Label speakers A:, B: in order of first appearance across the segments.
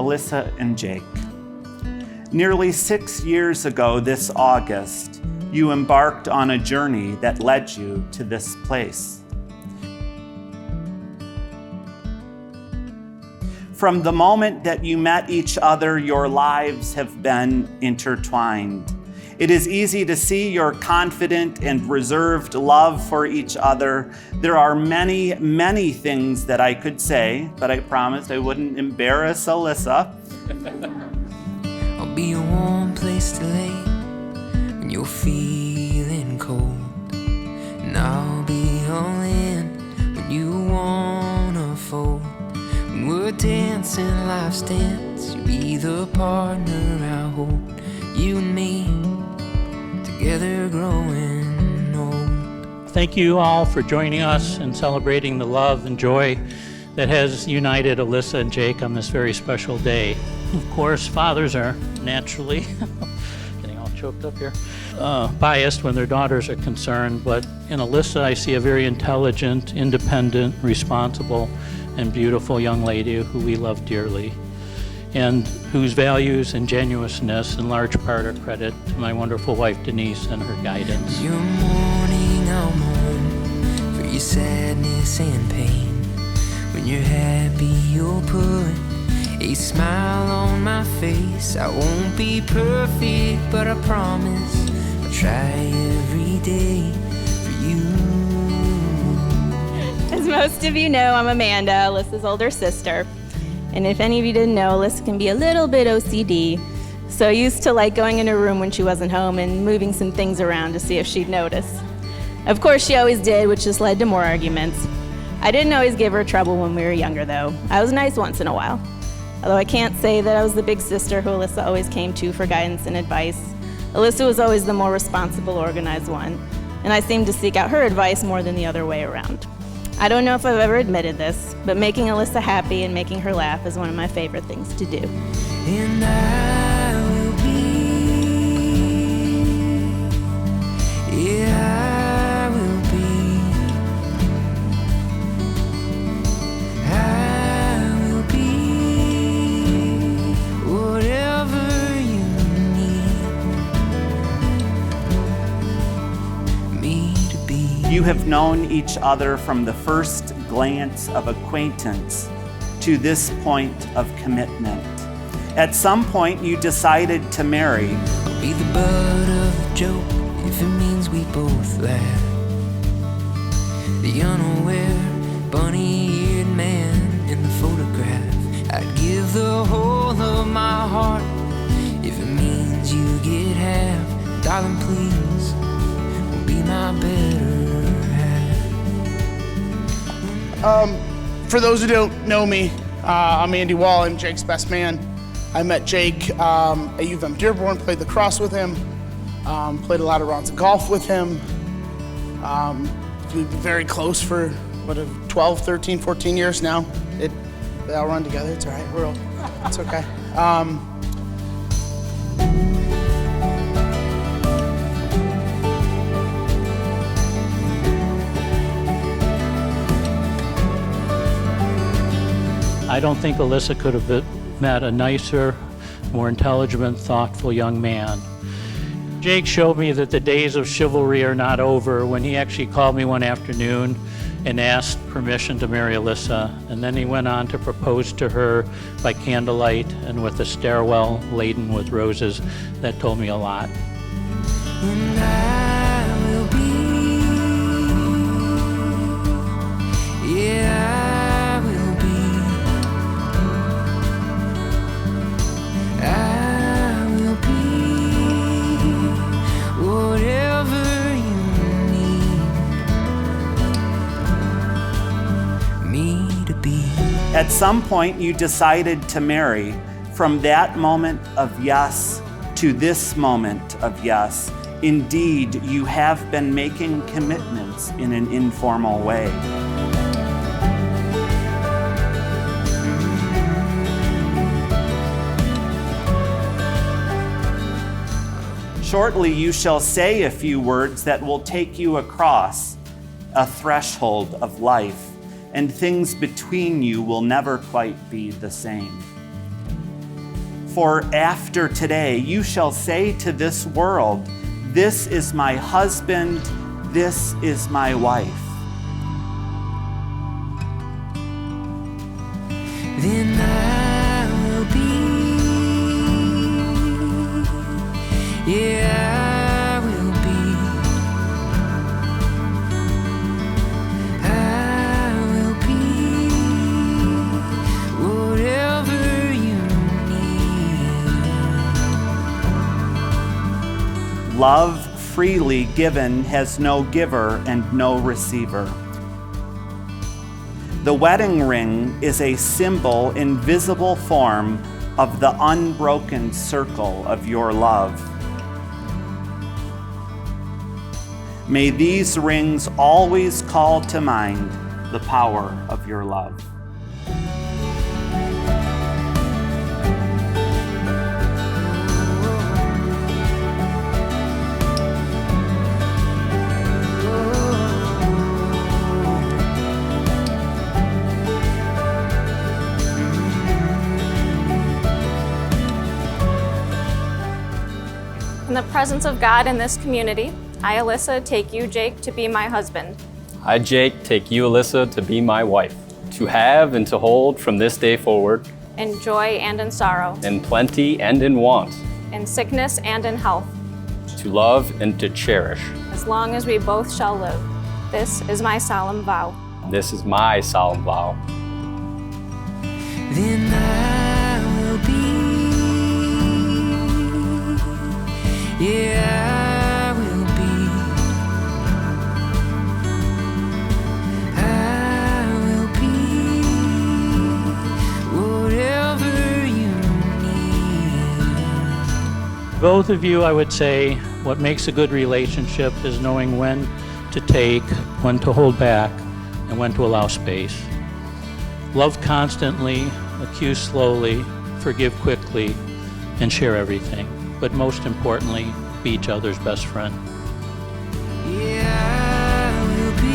A: Alissa and Jake. Nearly 6 years ago this August, you embarked on a journey that led you to this place. From the moment that you met each other, your lives have been intertwined. It is easy to see your confident and reserved love for each other. There are many, many things that I could say, but I promised I wouldn't embarrass Alissa.
B: I'll be a warm place to lay when you're feeling cold. And I'll be all in when you wanna fold. When we're dancing life's dance, you'll be the partner I hold. You and me, together growing old.
C: Thank you all for joining us and celebrating the love and joy that has united Alissa and Jake on this very special day. Of course, fathers are naturally, getting all choked up here, biased when their daughters are concerned, but in Alissa I see a very intelligent, independent, responsible, and beautiful young lady who we love dearly, and whose values and genuineness in large part are credit to my wonderful wife Denise and her guidance.
B: Your morning I'll mourn for your sadness and pain. When you're happy you'll put a smile on my face. I won't be perfect, but I promise I'll try every day for you.
D: As most of you know, I'm Amanda, Alyssa's older sister. And if any of you didn't know, Alissa can be a little bit OCD. So I used to like going in her room when she wasn't home and moving some things around to see if she'd notice. Of course, she always did, which just led to more arguments. I didn't always give her trouble when we were younger, though. I was nice once in a while. Although I can't say that I was the big sister who Alissa always came to for guidance and advice. Alissa was always the more responsible, organized one, and I seemed to seek out her advice more than the other way around. I don't know if I've ever admitted this, but making Alissa happy and making her laugh is one of my favorite things to do.
B: And I will be, yeah, I will be, I will be whatever you need me to be.
A: You have known each other from the first glance of acquaintance to this point of commitment. At some point, you decided to marry.
B: I'll be the butt of a joke if it means we both laugh. The unaware, bunny-eared man in the photograph. I'd give the whole of my heart if it means you get half. Darling, please, will be my better half.
E: For those who don't know me, I'm Andy Wall. I'm Jake's best man. I met Jake at U of M Dearborn, played lacrosse with him, played a lot of rounds of golf with him. We've been very close for, 12, 13, 14 years now. They all run together, it's all right, it's okay.
C: I don't think Alissa could have met a nicer, more intelligent, thoughtful young man. Jake showed me that the days of chivalry are not over when he actually called me one afternoon and asked permission to marry Alissa, and then he went on to propose to her by candlelight and with a stairwell laden with roses. That told me a lot.
B: And I will be, yeah, I will be, I will be whatever you need me to be.
A: At some point, you decided to marry. From that moment of yes to this moment of yes, indeed, you have been making commitments in an informal way. Shortly, you shall say a few words that will take you across a threshold of life, and things between you will never quite be the same. For after today, you shall say to this world, this is my husband, this is my wife.
B: Then I will be, yeah, I will be, I will be whatever you need.
A: Love freely given has no giver and no receiver. The wedding ring is a symbol in visible form of the unbroken circle of your love. May these rings always call to mind the power of your love.
F: In the presence of God in this community, I, Alissa, take you, Jake, to be my husband.
G: I, Jake, take you, Alissa, to be my wife, to have and to hold from this day forward,
F: In joy and in sorrow,
G: in plenty and in want,
F: in sickness and in health,
G: to love and to cherish.
F: as long as we both shall live. This is my solemn vow.
G: This is my solemn vow.
B: Then I will be, yeah, I will be, I will be whatever you need.
C: Both of you, I would say, what makes a good relationship is knowing when to take, when to hold back, and when to allow space. Love constantly, accuse slowly, forgive quickly, and share everything. But most importantly, be each other's best friend.
B: Yeah, I will be,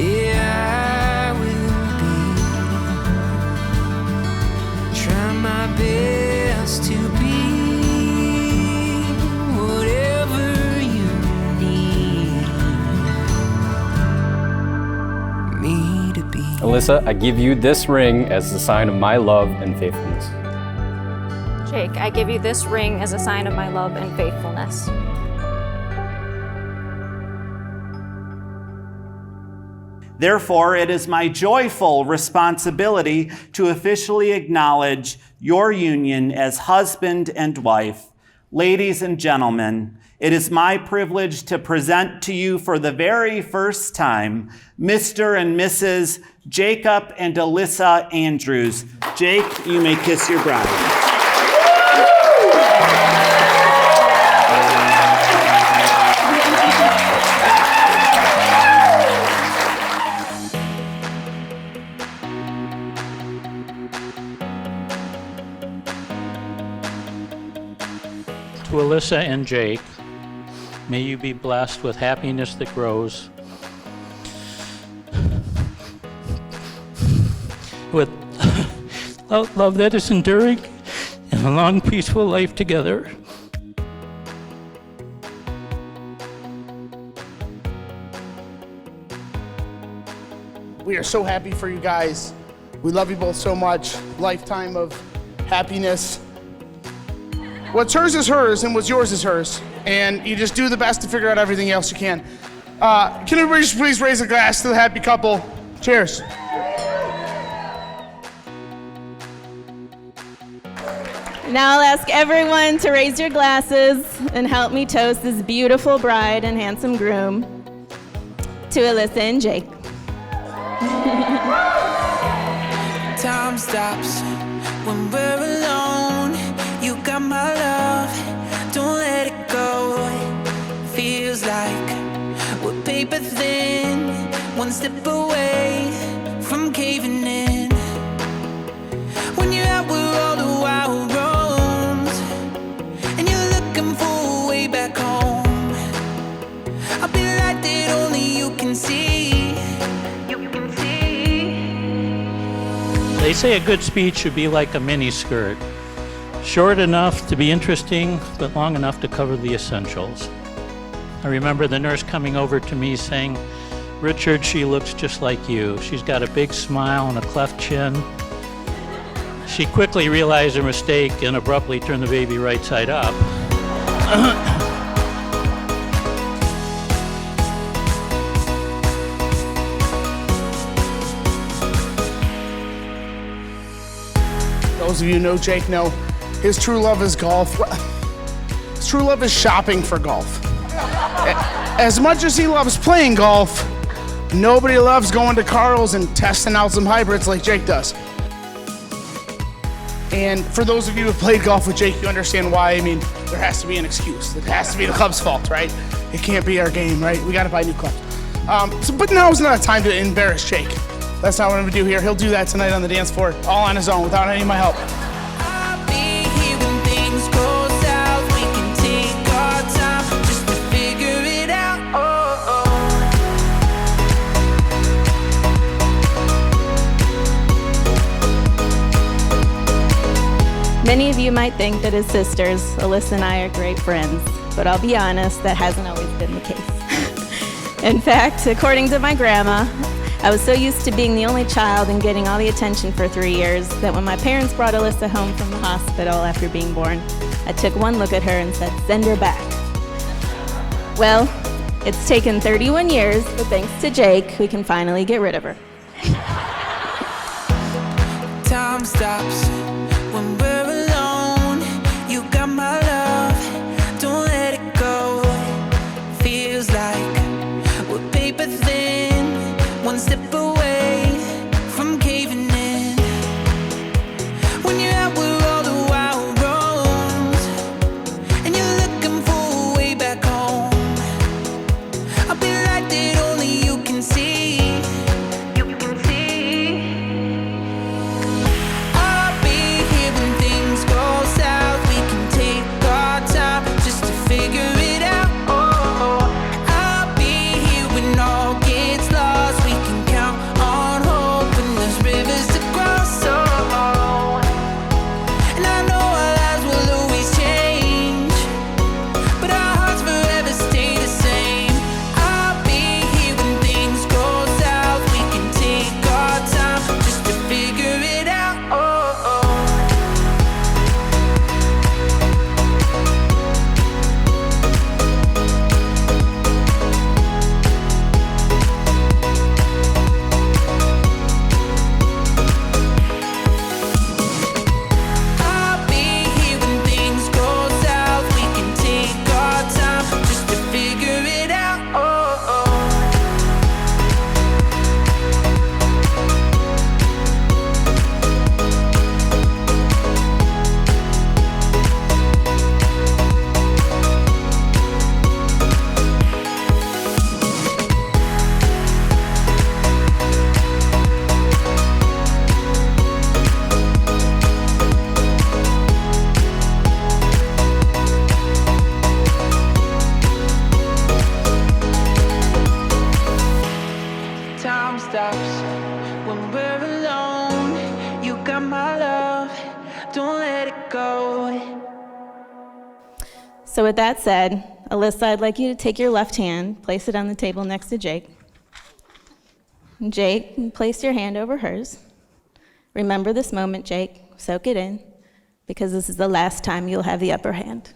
B: yeah, I will be, try my best to be whatever you need me to be.
G: Alissa, I give you this ring as a sign of my love and faithfulness.
F: Jake, I give you this ring as a sign of my love and faithfulness.
A: Therefore, it is my joyful responsibility to officially acknowledge your union as husband and wife. Ladies and gentlemen, it is my privilege to present to you for the very first time Mr. and Mrs. Jacob and Alissa Andrews. Jake, you may kiss your bride.
C: To Alissa and Jake, may you be blessed with happiness that grows, with love that is enduring, and a long, peaceful life together.
E: We are so happy for you guys. We love you both so much. Lifetime of happiness. What's hers is hers, and what's yours is hers. And you just do the best to figure out everything else you can. Can everybody just please raise a glass to the happy couple? Cheers.
D: Now I'll ask everyone to raise your glasses and help me toast this beautiful bride and handsome groom to Alissa and Jake.
B: Time stops when we're alone. You got my love, don't let it go. Feels like we're paper thin, one step away from caving in. When you're out with all the wild roads, and you're looking for a way back home, I'll be the light that only you can see.
C: They say a good speech should be like a mini skirt. Short enough to be interesting, but long enough to cover the essentials. I remember the nurse coming over to me saying, "Richard, she looks just like you. She's got a big smile and a cleft chin." She quickly realized her mistake and abruptly turned the baby right side up.
E: Those of you who know Jake know his true love is golf. His true love is shopping for golf. As much as he loves playing golf, nobody loves going to Carl's and testing out some hybrids like Jake does. And for those of you who have played golf with Jake, you understand why. I mean, there has to be an excuse. It has to be the club's fault, right? It can't be our game, right? We got to buy new clubs. But now is not a time to embarrass Jake. That's not what I'm gonna do here. He'll do that tonight on the dance floor, all on his own, without any of my help.
B: I'll be here when things go south. We can take our time just to figure it out.
D: Many of you might think that as sisters, Alissa and I are great friends, but I'll be honest, that hasn't always been the case. In fact, according to my grandma, I was so used to being the only child and getting all the attention for 3 years that when my parents brought Alissa home from the hospital after being born, I took one look at her and said, "Send her back." Well, it's taken 31 years, but thanks to Jake, we can finally get rid of her.
B: Time stops when we're alone. You got my love, don't let it go. Feels like we're paper thin, one step away from caving in. When you're out with all the wild roads and you're looking for a way back home, I'll be like that only you can see. You can see. I'll be here when things go south. We can take our time just to figure it out. I'll be here when all gets lost. We can count on hope when there's rivers to cross. And I know our lives will always change, but our hearts forever stay the same. I'll be here when things go south. We can take our time just to figure it out. I'll be here when things go south. We can take our time just to figure it out. Time stops when we're alone. You got my love, don't let it go.
D: So with that said, Alissa, I'd like you to take your left hand, place it on the table next to Jake. Jake, place your hand over hers. Remember this moment, Jake. Soak it in, because this is the last time you'll have the upper hand.